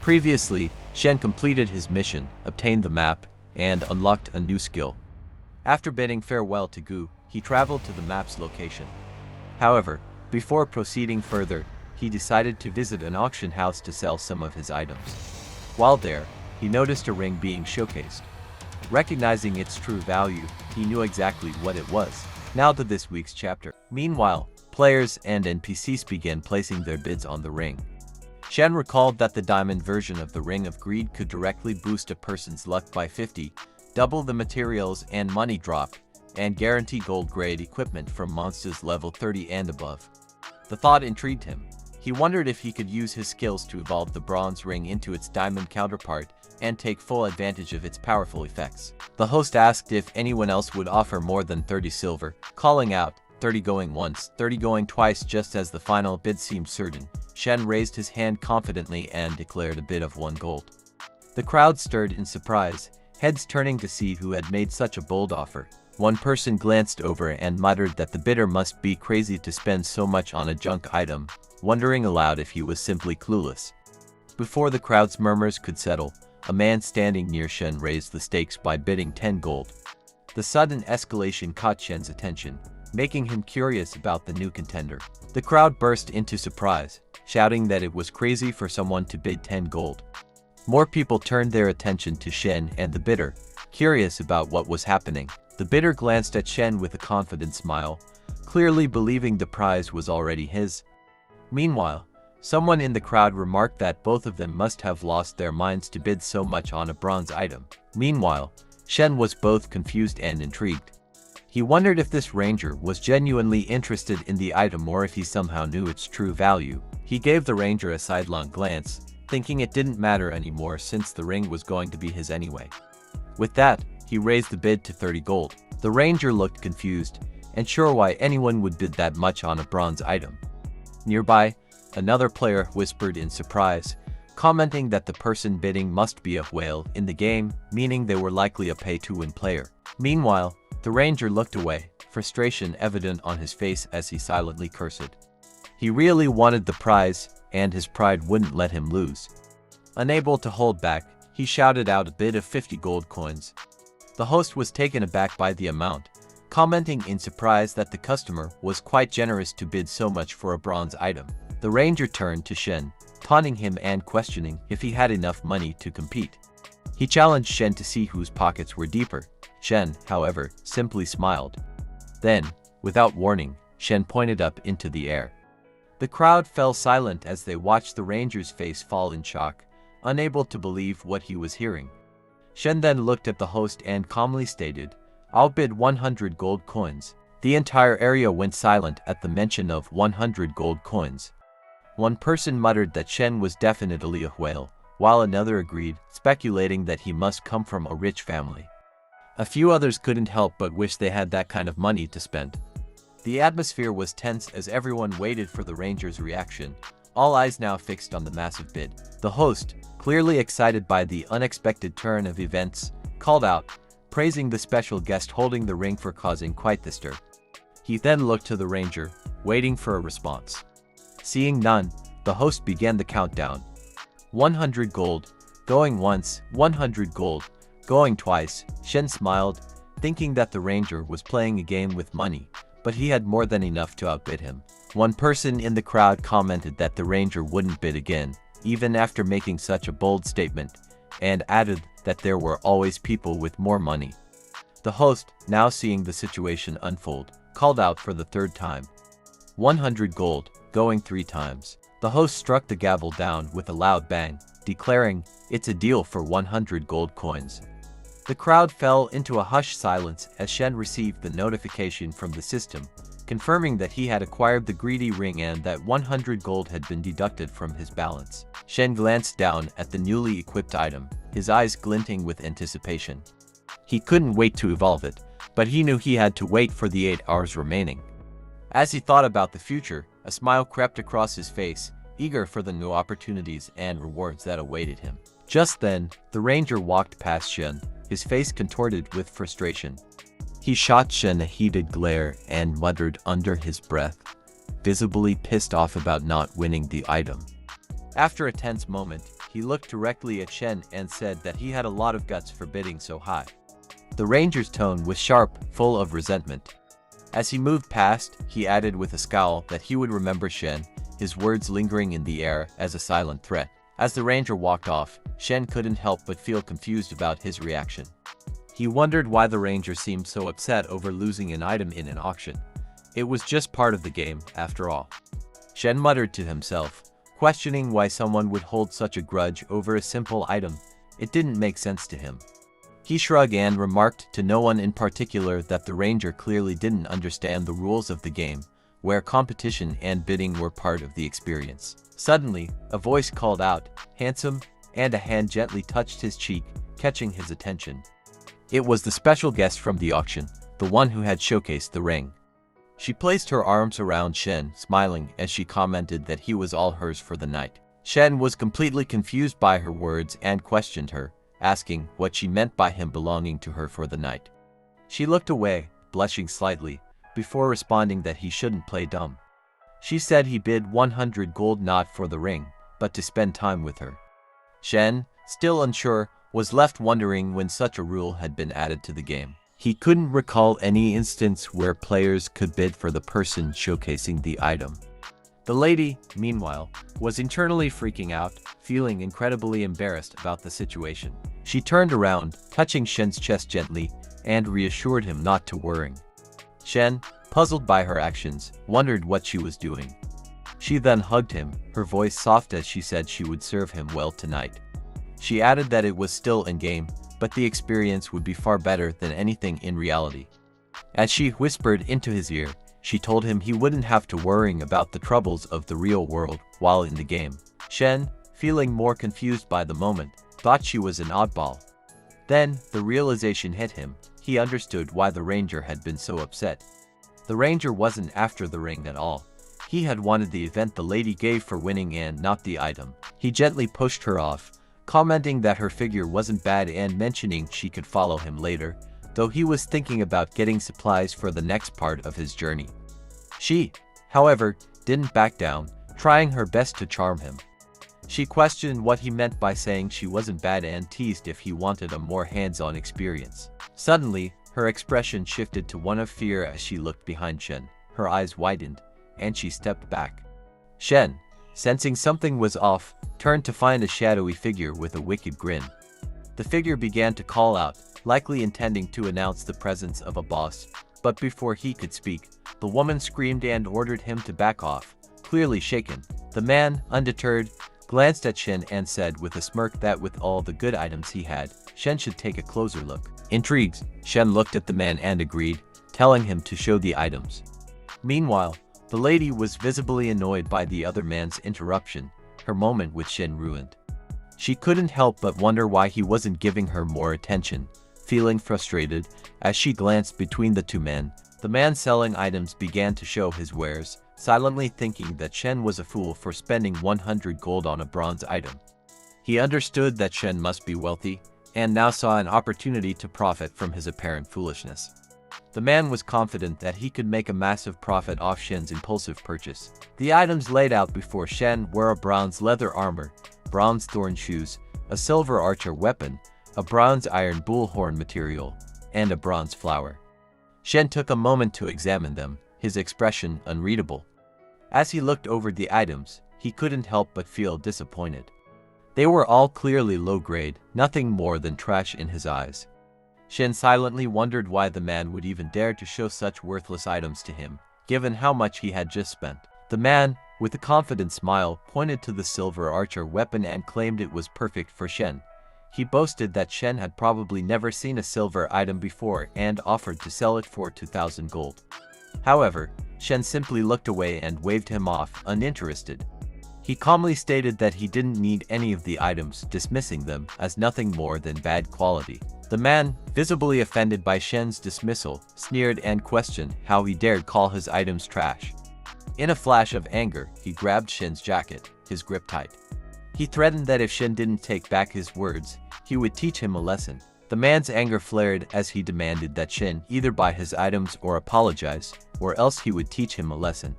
Previously, Shen completed his mission, obtained the map, and unlocked a new skill. After bidding farewell to Gu, he traveled to the map's location. However, before proceeding further, he decided to visit an auction house to sell some of his items. While there, he noticed a ring being showcased. Recognizing its true value, he knew exactly what it was. Now to this week's chapter. Meanwhile, players and NPCs began placing their bids on the ring. Shen recalled that the diamond version of the Ring of Greed could directly boost a person's luck by 50, double the materials and money drop, and guarantee gold-grade equipment from monsters level 30 and above. The thought intrigued him. He wondered if he could use his skills to evolve the bronze ring into its diamond counterpart and take full advantage of its powerful effects. The host asked if anyone else would offer more than 30 silver, calling out, 30 going once, 30 going twice. Just as the final bid seemed certain, Shen raised his hand confidently and declared a bid of 1 gold. The crowd stirred in surprise, heads turning to see who had made such a bold offer. One person glanced over and muttered that the bidder must be crazy to spend so much on a junk item, wondering aloud if he was simply clueless. Before the crowd's murmurs could settle, a man standing near Shen raised the stakes by bidding 10 gold. The sudden escalation caught Shen's attention, making him curious about the new contender. The crowd burst into surprise, shouting that it was crazy for someone to bid 10 gold. More people turned their attention to Shen and the bidder, curious about what was happening. The bidder glanced at Shen with a confident smile, clearly believing the prize was already his. Meanwhile, someone in the crowd remarked that both of them must have lost their minds to bid so much on a bronze item. Meanwhile, Shen was both confused and intrigued. He wondered if this ranger was genuinely interested in the item or if he somehow knew its true value. He gave the ranger a sidelong glance, thinking it didn't matter anymore since the ring was going to be his anyway. With that, he raised the bid to 30 gold. The ranger looked confused, and sure why anyone would bid that much on a bronze item. Nearby, another player whispered in surprise, commenting that the person bidding must be a whale in the game, meaning they were likely a pay-to-win player. Meanwhile, the ranger looked away, frustration evident on his face as he silently cursed. He really wanted the prize, and his pride wouldn't let him lose. Unable to hold back, he shouted out a bid of 50 gold coins. The host was taken aback by the amount, commenting in surprise that the customer was quite generous to bid so much for a bronze item. The ranger turned to Shen, taunting him and questioning if he had enough money to compete. He challenged Shen to see whose pockets were deeper. Shen, however, simply smiled. Then, without warning, Shen pointed up into the air. The crowd fell silent as they watched the ranger's face fall in shock, unable to believe what he was hearing. Shen then looked at the host and calmly stated, "I'll bid 100 gold coins." The entire area went silent at the mention of 100 gold coins. One person muttered that Shen was definitely a whale, while another agreed, speculating that he must come from a rich family. A few others couldn't help but wish they had that kind of money to spend. The atmosphere was tense as everyone waited for the ranger's reaction, all eyes now fixed on the massive bid. The host, clearly excited by the unexpected turn of events, called out, praising the special guest holding the ring for causing quite the stir. He then looked to the ranger, waiting for a response. Seeing none, the host began the countdown. 100 gold, going once, 100 gold, going twice. Shen smiled, thinking that the ranger was playing a game with money, but he had more than enough to outbid him. One person in the crowd commented that the ranger wouldn't bid again, even after making such a bold statement, and added that there were always people with more money. The host, now seeing the situation unfold, called out for the third time. 100 gold, going 3 times. The host struck the gavel down with a loud bang, declaring, "It's a deal for 100 gold coins." The crowd fell into a hushed silence as Shen received the notification from the system, confirming that he had acquired the greedy ring and that 100 gold had been deducted from his balance. Shen glanced down at the newly equipped item, his eyes glinting with anticipation. He couldn't wait to evolve it, but he knew he had to wait for the 8 hours remaining. As he thought about the future, a smile crept across his face, eager for the new opportunities and rewards that awaited him. Just then, the ranger walked past Shen, his face contorted with frustration. He shot Shen a heated glare and muttered under his breath, visibly pissed off about not winning the item. After a tense moment, he looked directly at Shen and said that he had a lot of guts for bidding so high. The ranger's tone was sharp, full of resentment. As he moved past, he added with a scowl that he would remember Shen, his words lingering in the air as a silent threat. As the ranger walked off, Shen couldn't help but feel confused about his reaction. He wondered why the ranger seemed so upset over losing an item in an auction. It was just part of the game, after all. Shen muttered to himself, questioning why someone would hold such a grudge over a simple item. It didn't make sense to him. He shrugged and remarked to no one in particular that the ranger clearly didn't understand the rules of the game, where competition and bidding were part of the experience. Suddenly, a voice called out, "Handsome," and a hand gently touched his cheek, catching his attention. It was the special guest from the auction, the one who had showcased the ring. She placed her arms around Shen, smiling as she commented that he was all hers for the night. Shen was completely confused by her words and questioned her, asking what she meant by him belonging to her for the night. She looked away, blushing slightly, before responding that he shouldn't play dumb. She said he bid 100 gold not for the ring, but to spend time with her. Shen, still unsure, was left wondering when such a rule had been added to the game. He couldn't recall any instance where players could bid for the person showcasing the item. The lady, meanwhile, was internally freaking out, feeling incredibly embarrassed about the situation. She turned around, touching Shen's chest gently, and reassured him not to worry. Shen, puzzled by her actions, wondered what she was doing. She then hugged him, her voice soft as she said she would serve him well tonight. She added that it was still in-game, but the experience would be far better than anything in reality. As she whispered into his ear, she told him he wouldn't have to worry about the troubles of the real world while in the game. Shen, feeling more confused by the moment, thought she was an oddball. Then, the realization hit him. He understood why the ranger had been so upset. The ranger wasn't after the ring at all. He had wanted the event the lady gave for winning and not the item. He gently pushed her off, commenting that her figure wasn't bad and mentioning she could follow him later, though he was thinking about getting supplies for the next part of his journey. She, however, didn't back down, trying her best to charm him. She questioned what he meant by saying she wasn't bad and teased if he wanted a more hands-on experience. Suddenly, her expression shifted to one of fear as she looked behind Shen. Her eyes widened, and she stepped back. Shen, sensing something was off, turned to find a shadowy figure with a wicked grin. The figure began to call out, likely intending to announce the presence of a boss, but before he could speak, the woman screamed and ordered him to back off, clearly shaken. The man, undeterred, glanced at Shen and said with a smirk that with all the good items he had, Shen should take a closer look. Intrigued, Shen looked at the man and agreed, telling him to show the items. Meanwhile, the lady was visibly annoyed by the other man's interruption, her moment with Shen ruined. She couldn't help but wonder why he wasn't giving her more attention. Feeling frustrated, as she glanced between the two men, the man selling items began to show his wares, silently thinking that Shen was a fool for spending 100 gold on a bronze item. He understood that Shen must be wealthy, and now saw an opportunity to profit from his apparent foolishness. The man was confident that he could make a massive profit off Shen's impulsive purchase. The items laid out before Shen were a bronze leather armor, bronze thorn shoes, a silver archer weapon, a bronze iron bullhorn material, and a bronze flower. Shen took a moment to examine them, his expression unreadable. As he looked over the items, he couldn't help but feel disappointed. They were all clearly low grade, nothing more than trash in his eyes. Shen silently wondered why the man would even dare to show such worthless items to him, given how much he had just spent. The man, with a confident smile, pointed to the silver archer weapon and claimed it was perfect for Shen. He boasted that Shen had probably never seen a silver item before and offered to sell it for 2,000 gold. However, Shen simply looked away and waved him off, uninterested. He calmly stated that he didn't need any of the items, dismissing them as nothing more than bad quality. The man, visibly offended by Shen's dismissal, sneered and questioned how he dared call his items trash. In a flash of anger, he grabbed Shen's jacket, his grip tight. He threatened that if Shen didn't take back his words, he would teach him a lesson. The man's anger flared as he demanded that Shen either buy his items or apologize, or else he would teach him a lesson.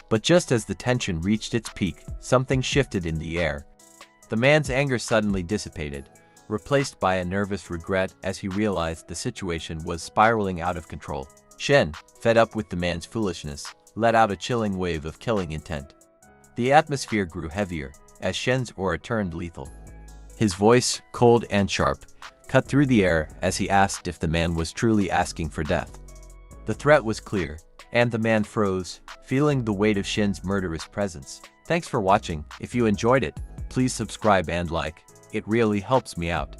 But just as the tension reached its peak, something shifted in the air. The man's anger suddenly dissipated, replaced by a nervous regret as he realized the situation was spiraling out of control. Shen, fed up with the man's foolishness, let out a chilling wave of killing intent. The atmosphere grew heavier as Shen's aura turned lethal. His voice, cold and sharp, cut through the air as he asked if the man was truly asking for death. The threat was clear, and the man froze, feeling the weight of Shen's murderous presence. Thanks for watching. If you enjoyed it, please subscribe and like. It really helps me out.